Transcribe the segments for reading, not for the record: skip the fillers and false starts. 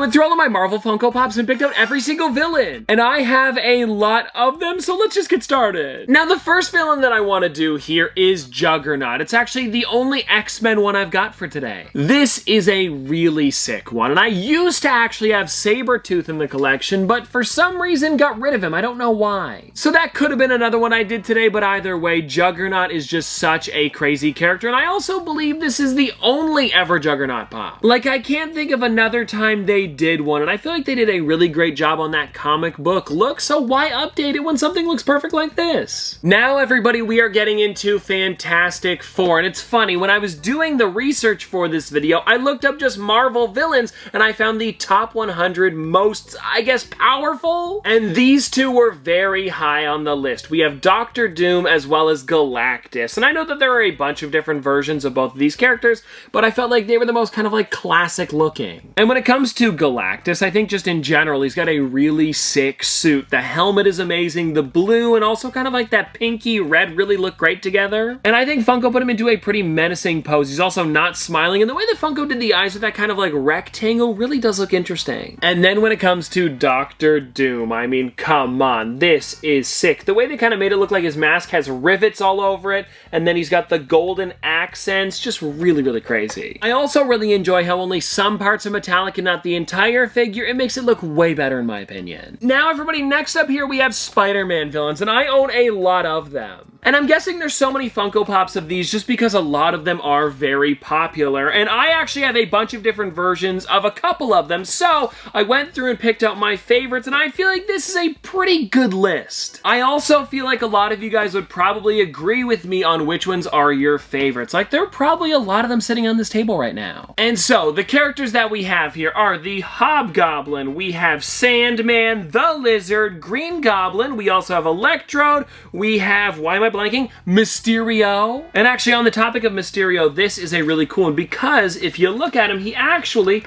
went through all of my Marvel Funko Pops and picked out every single villain. And I have a lot of them, so let's just get started. Now, the first villain that I want to do here is Juggernaut. It's actually the only X-Men one I've got for today. This is a really sick one, and I used to actually have Sabretooth in the collection, but for some reason got rid of him. I don't know why. So that could have been another one I did today, but either way, Juggernaut is just such a crazy character, and I also believe this is the only ever Juggernaut pop. Like, I can't think of another time they did one, and I feel like they did a really great job on that comic book look, so why update it when something looks perfect like this? Now, everybody, we are getting into Fantastic Four, and it's funny, when I was doing the research for this video, I looked up just Marvel villains, and I found the top 100 most, I guess, powerful, and these two were very high on the list. We have Doctor Doom as well as Galactus, and I know that there are a bunch of different versions of both of these characters, but I felt like they were the most kind of like classic looking. And when it comes to Galactus, I think just in general, he's got a really sick suit. The helmet is amazing, the blue and also kind of like that pinky red really look great together. And I think Funko put him into a pretty menacing pose. He's also not smiling, and the way that Funko did the eyes with that kind of like rectangle really does look interesting. And then when it comes to Doctor Doom, I mean, come on, this is sick. The way they kind of made it look like his mask has rivets all over it, and then he's got the golden accents, just really, really crazy. I also really enjoy how only some parts are metallic and not the entire figure. It makes it look way better in my opinion. Now everybody, next up here we have Spider-Man villains, and I own a lot of them. And I'm guessing there's so many Funko Pops of these just because a lot of them are very popular, and I actually have a bunch of different versions of a couple of them, so I went through and picked out my favorites, and I feel like this is a pretty good list. I also feel like a lot of you guys would probably agree with me on which ones are your favorites. Like, there are probably a lot of them sitting on this table right now. And so, the characters that we have here are the Hobgoblin, we have Sandman, the Lizard, Green Goblin, we also have Electrode, we have, why am I blanking? Mysterio. And actually, on the topic of Mysterio, this is a really cool one because if you look at him, he actually,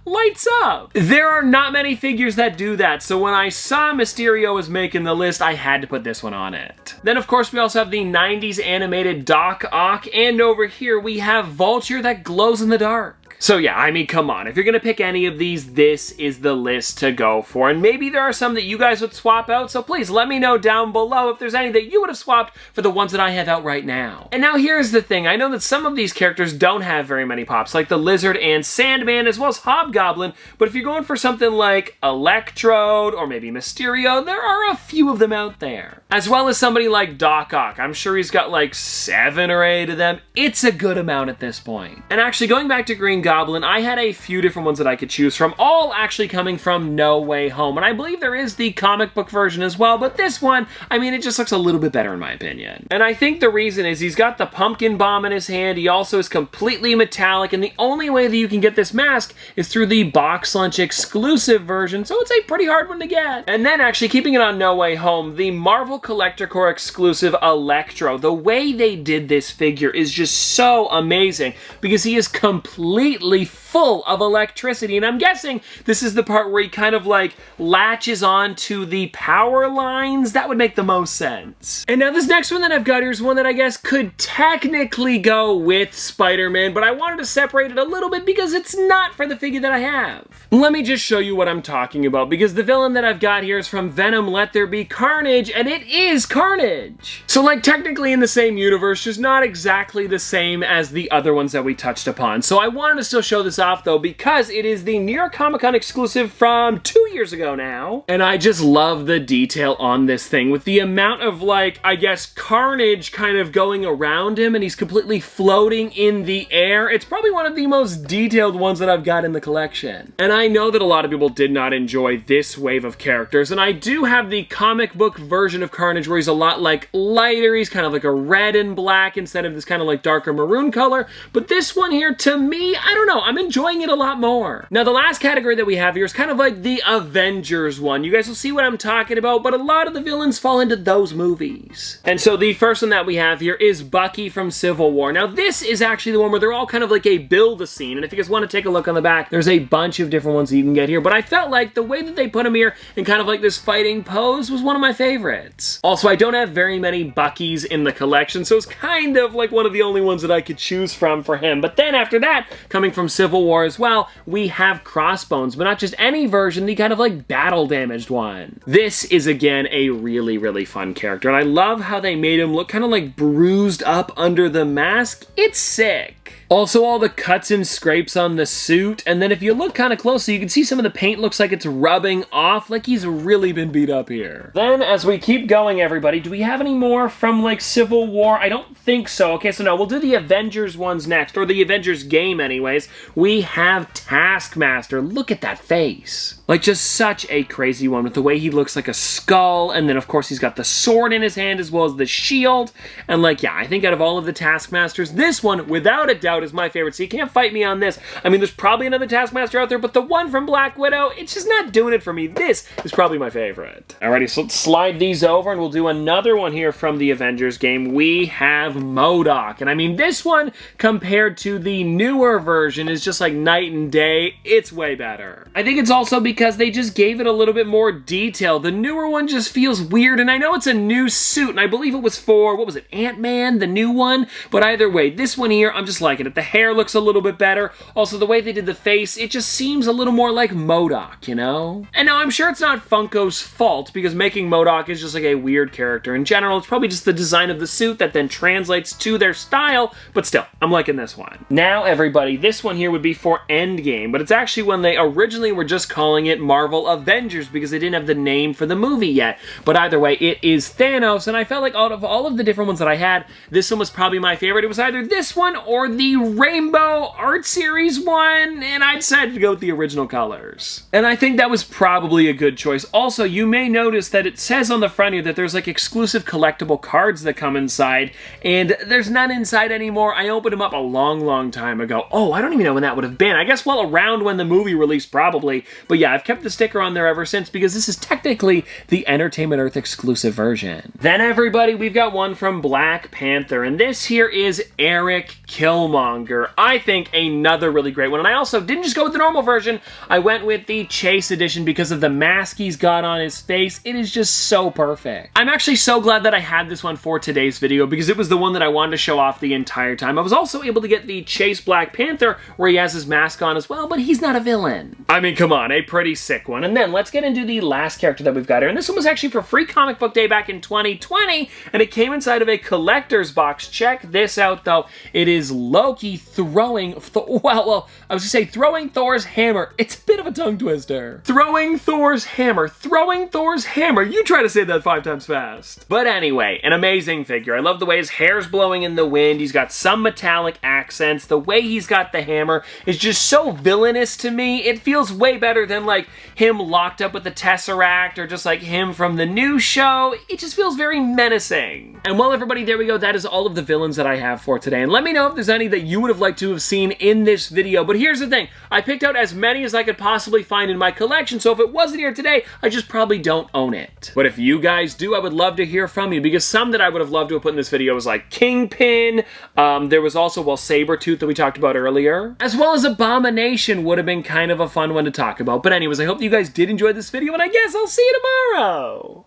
lights up. There are not many figures that do that, so when I saw Mysterio was making the list, I had to put this one on it. Then, of course, we also have the 90s animated Doc Ock, and over here we have Vulture that glows in the dark. So yeah, I mean, come on. If you're gonna pick any of these, this is the list to go for. And maybe there are some that you guys would swap out, so please let me know down below if there's any that you would have swapped for the ones that I have out right now. And now here's the thing. I know that some of these characters don't have very many pops, like the Lizard and Sandman, as well as Hobgoblin, but if you're going for something like Electrode or maybe Mysterio, there are a few of them out there. As well as somebody like Doc Ock. I'm sure he's got like 7 or 8 of them. It's a good amount at this point. And actually, going back to Green Goblin, I had a few different ones that I could choose from, all actually coming from No Way Home. And I believe there is the comic book version as well, but this one, I mean, it just looks a little bit better in my opinion. And I think the reason is he's got the pumpkin bomb in his hand, he also is completely metallic, and the only way that you can get this mask is through the Box Lunch exclusive version, so it's a pretty hard one to get. And then actually, keeping it on No Way Home, the Marvel Collector Corps exclusive Electro, the way they did this figure is just so amazing because he is completely full of electricity, and I'm guessing this is the part where he kind of like latches on to the power lines. That would make the most sense. And now this next one that I've got here is one that I guess could technically go with Spider-Man, but I wanted to separate it a little bit because it's not for the figure that I have. Let me just show you what I'm talking about, because the villain that I've got here is from Venom Let There Be Carnage, and it is Carnage. So like technically in the same universe, just not exactly the same as the other ones that we touched upon. So I wanted to still show this off though, because it is the New York Comic Con exclusive from 2 years ago now. And I just love the detail on this thing with the amount of like, I guess, carnage kind of going around him, and he's completely floating in the air. It's probably one of the most detailed ones that I've got in the collection. And I know that a lot of people did not enjoy this wave of characters, and I do have the comic book version of Carnage where he's a lot like lighter. He's kind of like a red and black instead of this kind of like darker maroon color. But this one here, to me, I don't know, I'm enjoying it a lot more. Now, the last category that we have here is kind of like the Avengers one. You guys will see what I'm talking about, but a lot of the villains fall into those movies. And so the first one that we have here is Bucky from Civil War. Now, this is actually the one where they're all kind of like a build-a-scene, and if you guys want to take a look on the back, there's a bunch of different ones that you can get here, but I felt like the way that they put him here in kind of like this fighting pose was one of my favorites. Also, I don't have very many Buckys in the collection, so it's kind of like one of the only ones that I could choose from for him. But then after that, coming from Civil Civil War as well, we have Crossbones, but not just any version, the kind of like battle damaged one. This is again a really, really fun character, and I love how they made him look kind of like bruised up under the mask. It's sick. Also, all the cuts and scrapes on the suit, and then if you look kind of closely, you can see some of the paint looks like it's rubbing off, like he's really been beat up here. Then, as we keep going, everybody, do we have any more from, like, Civil War? I don't think so. Okay, so no, we'll do the Avengers ones next, or the Avengers game anyways. We have Taskmaster. Look at that face. Like, just such a crazy one with the way he looks like a skull, and then, of course, he's got the sword in his hand as well as the shield, and, like, yeah, I think out of all of the Taskmasters, this one, without a doubt, is my favorite. So you can't fight me on this. I mean, there's probably another Taskmaster out there, but the one from Black Widow, it's just not doing it for me. This is probably my favorite. Alrighty, so let's slide these over, and we'll do another one here from the Avengers game. We have MODOK, and I mean, this one, compared to the newer version, is just like night and day. It's way better. I think it's also because they just gave it a little bit more detail. The newer one just feels weird, and I know it's a new suit, and I believe it was for, what was it, Ant-Man, the new one? But either way, this one here, I'm just liking it. The hair looks a little bit better. Also, the way they did the face, it just seems a little more like MODOK, you know? And now, I'm sure it's not Funko's fault, because making MODOK is just like a weird character. In general, it's probably just the design of the suit that then translates to their style, but still, I'm liking this one. Now, everybody, this one here would be for Endgame, but it's actually when they originally were just calling it Marvel Avengers, because they didn't have the name for the movie yet. But either way, it is Thanos, and I felt like out of all of the different ones that I had, this one was probably my favorite. It was either this one or the Rainbow Art Series one, and I decided to go with the original colors. And I think that was probably a good choice. Also, you may notice that it says on the front here that there's like exclusive collectible cards that come inside, and there's none inside anymore. I opened them up a long time ago. Oh, I don't even know when that would have been. I guess, well, around when the movie released, probably. But yeah, I've kept the sticker on there ever since, because this is technically the Entertainment Earth exclusive version. Then, everybody, we've got one from Black Panther, and this here is Eric Killmonger. I think another really great one. And I also didn't just go with the normal version. I went with the Chase edition because of the mask he's got on his face. It is just so perfect. I'm actually so glad that I had this one for today's video, because it was the one that I wanted to show off the entire time. I was also able to get the Chase Black Panther where he has his mask on as well, but he's not a villain. I mean, come on, a pretty sick one. And then let's get into the last character that we've got here. And this one was actually for Free Comic Book Day back in 2020, and it came inside of a collector's box. Check this out, though. It is Loki throwing, well, I was gonna say throwing Thor's hammer. It's a bit of a tongue twister. Throwing Thor's hammer. Throwing Thor's hammer. You try to say that 5 times fast. But anyway, an amazing figure. I love the way his hair's blowing in the wind. He's got some metallic accents. The way he's got the hammer is just so villainous to me. It feels way better than like him locked up with the Tesseract, or just like him from the new show. It just feels very menacing. And well, everybody, there we go. That is all of the villains that I have for today. And let me know if there's any that you would have liked to have seen in this video. But here's the thing. I picked out as many as I could possibly find in my collection, so if it wasn't here today, I just probably don't own it. But if you guys do, I would love to hear from you, because some that I would have loved to have put in this video was like Kingpin. There was also, well, Sabretooth that we talked about earlier, as well as Abomination would have been kind of a fun one to talk about. But anyways, I hope that you guys did enjoy this video, and I guess I'll see you tomorrow.